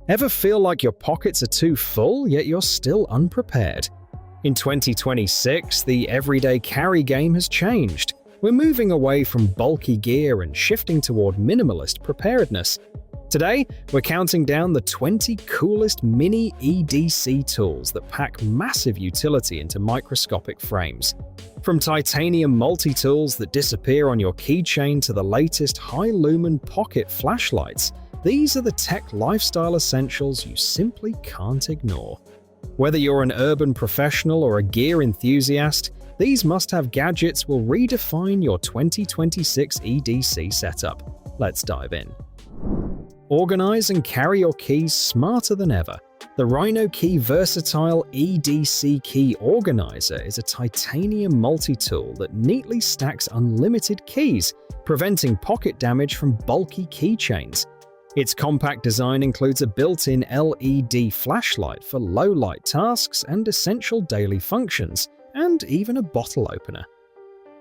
Ever feel like your pockets are too full, yet you're still unprepared? In 2026, the everyday carry game has changed. We're moving away from bulky gear and shifting toward minimalist preparedness. Today, we're counting down the 20 coolest mini EDC tools that pack massive utility into microscopic frames. From titanium multi-tools that disappear on your keychain to the latest high-lumen pocket flashlights, these are the tech lifestyle essentials you simply can't ignore. Whether you're an urban professional or a gear enthusiast, these must-have gadgets will redefine your 2026 EDC setup. Let's dive in. Organize and carry your keys smarter than ever. The Rhinokey Versatile EDC Key Organizer is a titanium multi-tool that neatly stacks unlimited keys, preventing pocket damage from bulky keychains. Its compact design includes a built-in LED flashlight for low-light tasks and essential daily functions, and even a bottle opener.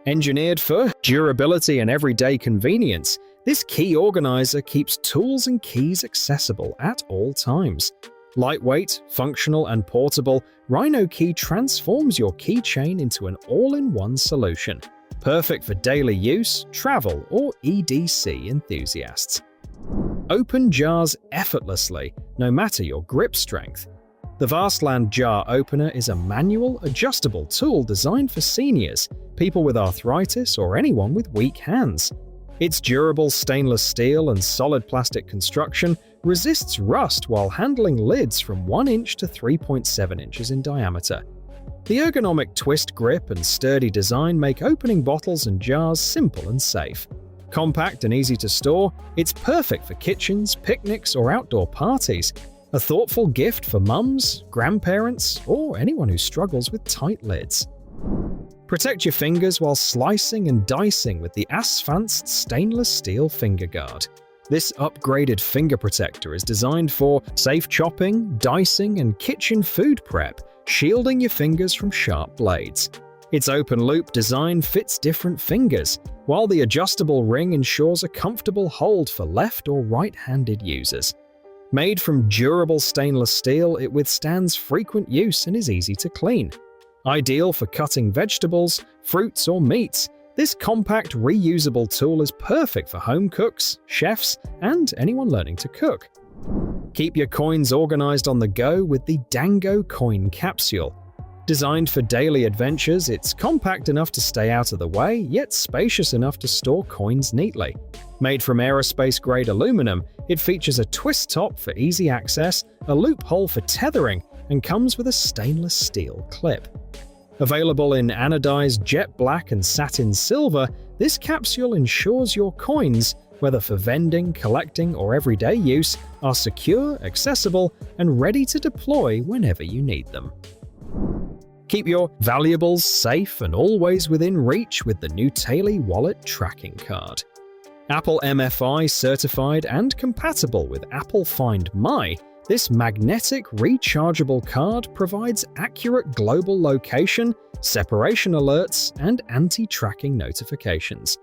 Engineered for durability and everyday convenience, this key organizer keeps tools and keys accessible at all times. Lightweight, functional, and portable, Rhinokey transforms your keychain into an all-in-one solution, perfect for daily use, travel, or EDC enthusiasts. Open jars effortlessly, no matter your grip strength. The Vastland Jar Opener is a manual, adjustable tool designed for seniors, people with arthritis, or anyone with weak hands. Its durable stainless steel and solid plastic construction resists rust while handling lids from 1 inch to 3.7 inches in diameter. The ergonomic twist grip and sturdy design make opening bottles and jars simple and safe. Compact and easy to store, it's perfect for kitchens, picnics, or outdoor parties. A thoughtful gift for mums, grandparents, or anyone who struggles with tight lids. Protect your fingers while slicing and dicing with the Asfanst stainless steel finger guard. This upgraded finger protector is designed for safe chopping, dicing, and kitchen food prep, shielding your fingers from sharp blades. Its open-loop design fits different fingers, while the adjustable ring ensures a comfortable hold for left or right-handed users. Made from durable stainless steel, it withstands frequent use and is easy to clean. Ideal for cutting vegetables, fruits, or meats, this compact, reusable tool is perfect for home cooks, chefs, and anyone learning to cook. Keep your coins organized on the go with the Dango coin capsule. Designed for daily adventures, it's compact enough to stay out of the way, yet spacious enough to store coins neatly. Made from aerospace-grade aluminum, it features a twist top for easy access, a loophole for tethering, and comes with a stainless steel clip. Available in anodized jet black and satin silver, this capsule ensures your coins, whether for vending, collecting, or everyday use, are secure, accessible, and ready to deploy whenever you need them. Keep your valuables safe and always within reach with the Nutale wallet tracking card. Apple MFI certified and compatible with Apple Find My, this magnetic rechargeable card provides accurate global location, separation alerts, and anti-tracking notifications.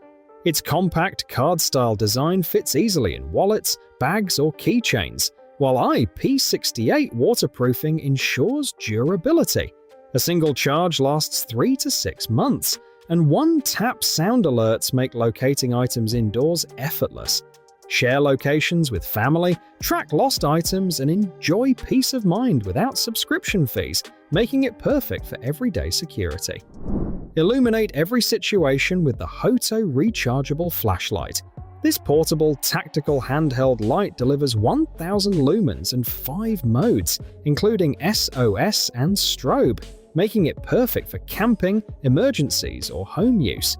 Its compact card-style design fits easily in wallets, bags, or keychains, while IP68 waterproofing ensures durability. A single charge lasts 3 to 6 months, and one-tap sound alerts make locating items indoors effortless. Share locations with family, track lost items, and enjoy peace of mind without subscription fees, making it perfect for everyday security. Illuminate every situation with the Hoto Rechargeable flashlight. This portable, tactical handheld light delivers 1,000 lumens and 5 modes, including SOS and strobe, making it perfect for camping, emergencies, or home use.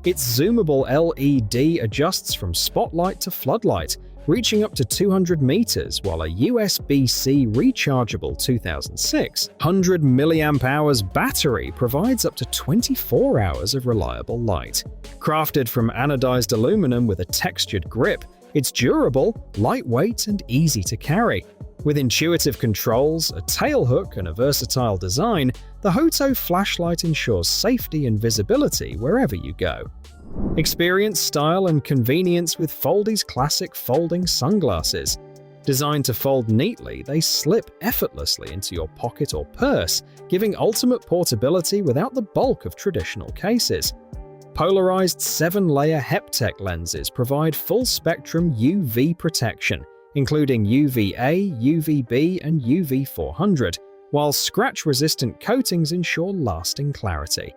Its zoomable LED adjusts from spotlight to floodlight, reaching up to 200 meters, while a USB-C rechargeable 2006 100 mAh battery provides up to 24 hours of reliable light. Crafted from anodized aluminum with a textured grip, it's durable, lightweight, and easy to carry. With intuitive controls, a tailhook, and a versatile design, the Hoto flashlight ensures safety and visibility wherever you go. Experience style and convenience with Foldies classic folding sunglasses. Designed to fold neatly, they slip effortlessly into your pocket or purse, giving ultimate portability without the bulk of traditional cases. Polarized 7-layer Heptech lenses provide full-spectrum UV protection, including UVA, UVB, and UV400, while scratch-resistant coatings ensure lasting clarity.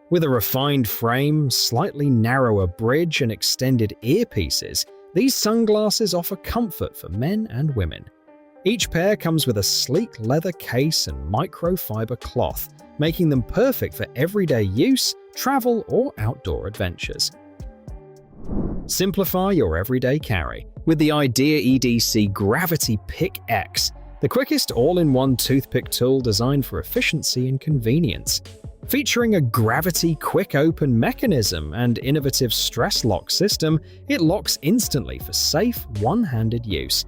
With a refined frame, slightly narrower bridge, and extended earpieces, these sunglasses offer comfort for men and women. Each pair comes with a sleek leather case and microfiber cloth, making them perfect for everyday use, travel, or outdoor adventures. Simplify your everyday carry with the Ideaedc Gravity Pick X, the quickest all-in-one toothpick tool designed for efficiency and convenience. Featuring a gravity quick-open mechanism and innovative stress lock system, it locks instantly for safe, one-handed use.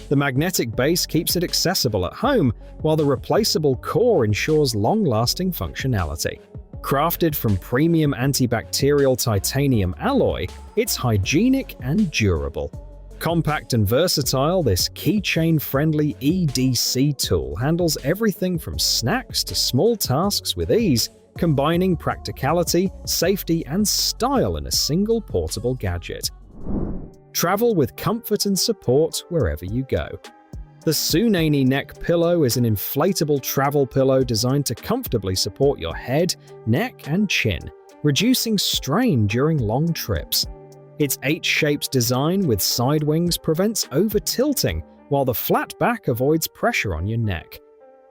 The magnetic base keeps it accessible at home, while the replaceable core ensures long-lasting functionality. Crafted from premium antibacterial titanium alloy, it's hygienic and durable. Compact and versatile, this keychain-friendly EDC tool handles everything from snacks to small tasks with ease, combining practicality, safety, and style in a single portable gadget. Travel with comfort and support wherever you go. The Sunany neck pillow is an inflatable travel pillow designed to comfortably support your head, neck, and chin, reducing strain during long trips. Its H-shaped design with side wings prevents over-tilting, while the flat back avoids pressure on your neck.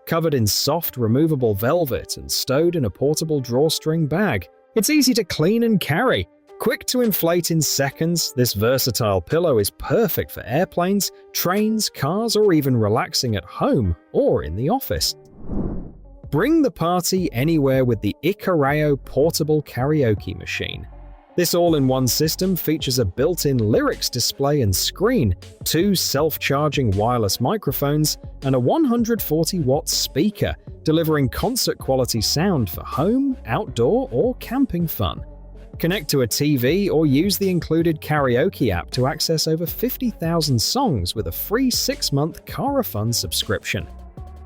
Covered in soft, removable velvet and stowed in a portable drawstring bag, it's easy to clean and carry. Quick to inflate in seconds, this versatile pillow is perfect for airplanes, trains, cars, or even relaxing at home or in the office. Bring the party anywhere with the Ikarao portable karaoke machine. This all-in-one system features a built-in lyrics display and screen, 2 self-charging wireless microphones, and a 140-watt speaker, delivering concert-quality sound for home, outdoor, or camping fun. Connect to a TV or use the included Karaoke app to access over 50,000 songs with a free 6-month Karafun subscription.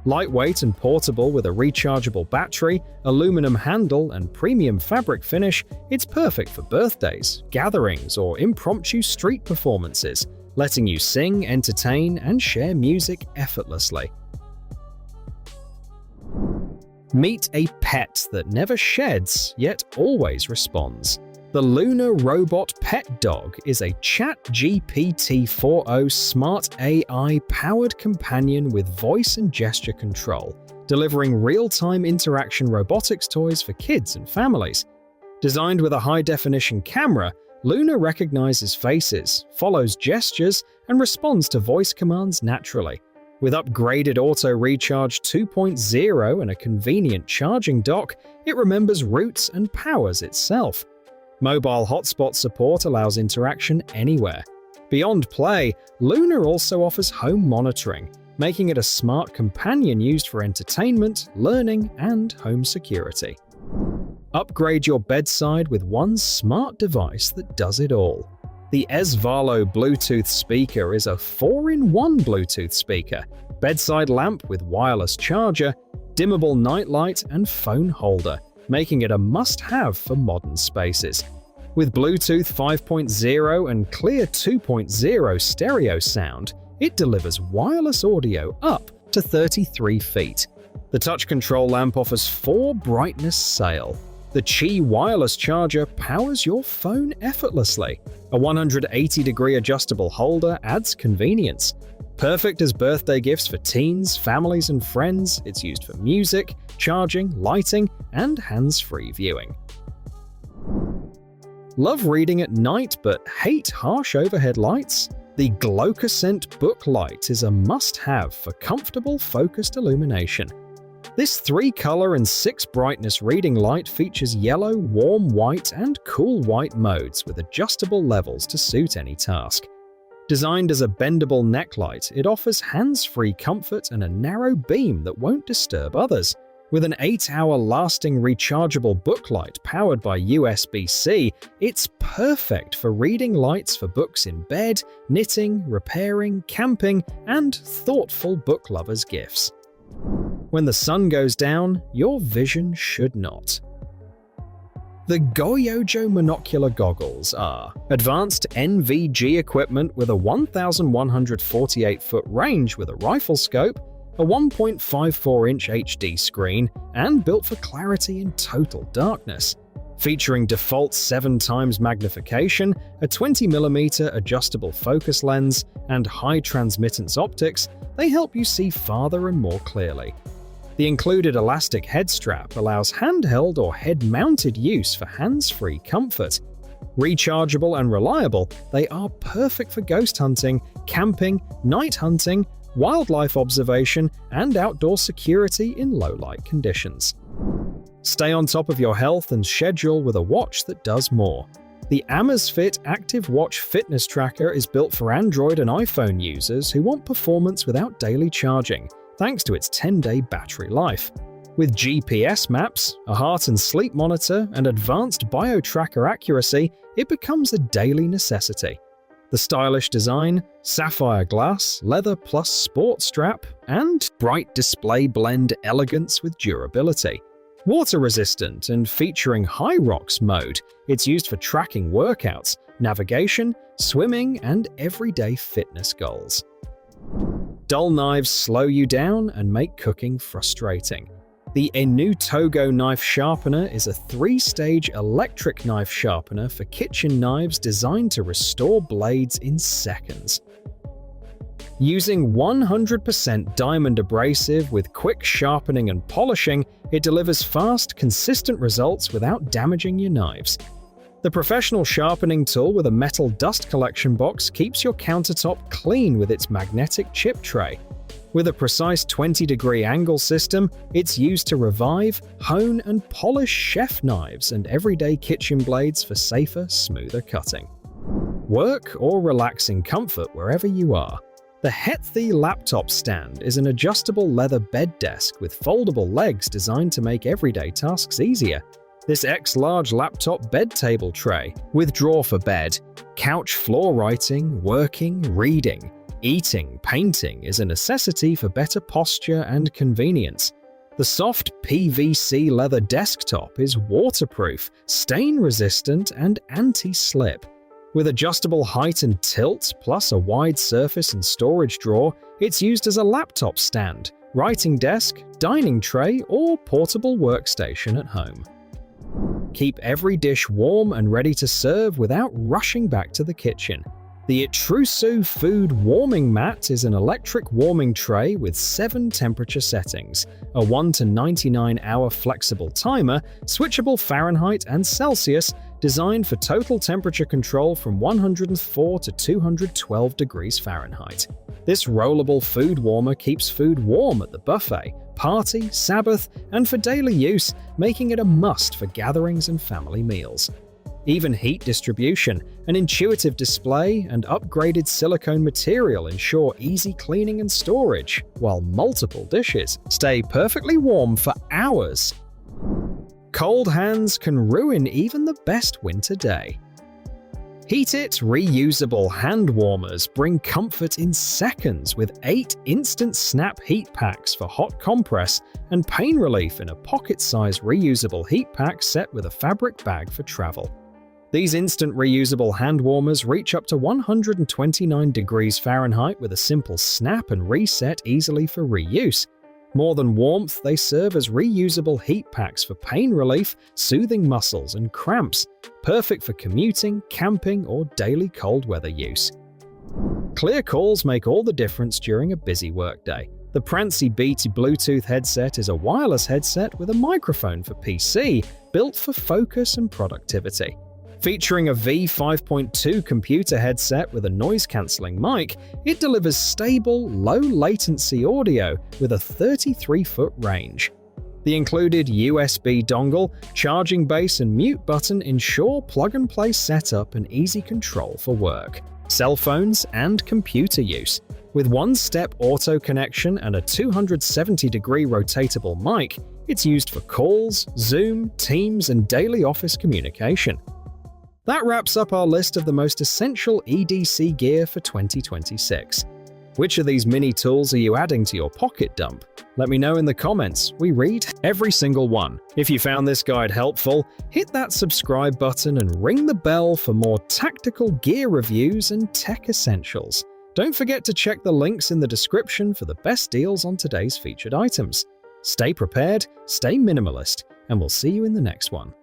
Lightweight and portable with a rechargeable battery, aluminum handle, and premium fabric finish, it's perfect for birthdays, gatherings, or impromptu street performances, letting you sing, entertain, and share music effortlessly. Meet a pet that never sheds, yet always responds. The Loona Robot Pet Dog is a ChatGPT 4.0 smart AI-powered companion with voice and gesture control, delivering real-time interaction robotics toys for kids and families. Designed with a high-definition camera, Loona recognizes faces, follows gestures, and responds to voice commands naturally. With upgraded Auto Recharge 2.0 and a convenient charging dock, it remembers routes and powers itself. Mobile hotspot support allows interaction anywhere. Beyond play, Loona also offers home monitoring, making it a smart companion used for entertainment, learning, and home security. Upgrade your bedside with one smart device that does it all. The Ezvalo Bluetooth speaker is a 4-in-1 Bluetooth speaker, bedside lamp with wireless charger, dimmable nightlight, and phone holder, making it a must-have for modern spaces. With Bluetooth 5.0 and clear 2.0 stereo sound, it delivers wireless audio up to 33 feet. The touch control lamp offers 4 brightness scale. The Qi wireless charger powers your phone effortlessly. A 180-degree adjustable holder adds convenience. Perfect as birthday gifts for teens, families, and friends, it's used for music, charging, lighting, and hands-free viewing. Love reading at night but hate harsh overhead lights? The Glocusent book light is a must-have for comfortable, focused illumination. This 3-color and 6-brightness reading light features yellow, warm white, and cool white modes with adjustable levels to suit any task. Designed as a bendable neck light, it offers hands-free comfort and a narrow beam that won't disturb others. With an 8-hour lasting rechargeable booklight powered by USB-C, it's perfect for reading lights for books in bed, knitting, repairing, camping, and thoughtful book lovers' gifts. When the sun goes down, your vision should not. The Goyojo Monocular goggles are advanced NVG equipment with a 1,148-foot range with a rifle scope, a 1.54-inch HD screen, and built for clarity in total darkness. Featuring default 7x magnification, a 20mm adjustable focus lens, and high transmittance optics, they help you see farther and more clearly. The included elastic head strap allows handheld or head-mounted use for hands-free comfort. Rechargeable and reliable, they are perfect for ghost hunting, camping, night hunting, wildlife observation, and outdoor security in low-light conditions. Stay on top of your health and schedule with a watch that does more. The Amazfit Active Watch Fitness Tracker is built for Android and iPhone users who want performance without daily charging, thanks to its 10-day battery life. With GPS maps, a heart and sleep monitor, and advanced bio-tracker accuracy, it becomes a daily necessity. The stylish design, sapphire glass, leather plus sport strap, and bright display blend elegance with durability. Water resistant and featuring High Rocks mode, it's used for tracking workouts, navigation, swimming, and everyday fitness goals. Dull knives slow you down and make cooking frustrating. The Togo knife sharpener is a 3-stage electric knife sharpener for kitchen knives designed to restore blades in seconds. Using 100% diamond abrasive with quick sharpening and polishing, it delivers fast, consistent results without damaging your knives. The professional sharpening tool with a metal dust collection box keeps your countertop clean with its magnetic chip tray. With a precise 20-degree angle system, it's used to revive, hone, and polish chef knives and everyday kitchen blades for safer, smoother cutting. Work or relaxing comfort wherever you are. The Hethy laptop stand is an adjustable leather bed desk with foldable legs designed to make everyday tasks easier. This X-large laptop bed table tray, with drawer for bed, couch floor writing, working, reading, eating, painting is a necessity for better posture and convenience. The soft PVC leather desktop is waterproof, stain-resistant, and anti-slip. With adjustable height and tilt, plus a wide surface and storage drawer, it's used as a laptop stand, writing desk, dining tray, or portable workstation at home. Keep every dish warm and ready to serve without rushing back to the kitchen. The Itrusu Food Warming Mat is an electric warming tray with 7 temperature settings, a 1 to 99-hour flexible timer, switchable Fahrenheit and Celsius, designed for total temperature control from 104 to 212 degrees Fahrenheit. This rollable food warmer keeps food warm at the buffet, party, Sabbath, and for daily use, making it a must for gatherings and family meals. Even heat distribution, an intuitive display, and upgraded silicone material ensure easy cleaning and storage, while multiple dishes stay perfectly warm for hours. Cold hands can ruin even the best winter day. Heat-It reusable hand warmers bring comfort in seconds with 8 instant snap heat packs for hot compress and pain relief in a pocket-sized reusable heat pack set with a fabric bag for travel. These instant reusable hand warmers reach up to 129 degrees Fahrenheit with a simple snap and reset easily for reuse. More than warmth, they serve as reusable heat packs for pain relief, soothing muscles and cramps, perfect for commuting, camping, or daily cold weather use. Clear calls make all the difference during a busy workday. The Prancy Beat Bluetooth headset is a wireless headset with a microphone for PC, built for focus and productivity. Featuring a V5.2 computer headset with a noise-cancelling mic, it delivers stable, low-latency audio with a 33-foot range. The included USB dongle, charging base, and mute button ensure plug-and-play setup and easy control for work, cell phones, and computer use. With one-step auto connection and a 270-degree rotatable mic, It's used for calls, Zoom, Teams, and daily office communication. That wraps up our list of the most essential EDC gear for 2026. Which of these mini tools are you adding to your pocket dump? Let me know in the comments. We read every single one. If you found this guide helpful, hit that subscribe button and ring the bell for more tactical gear reviews and tech essentials. Don't forget to check the links in the description for the best deals on today's featured items. Stay prepared, stay minimalist, and we'll see you in the next one.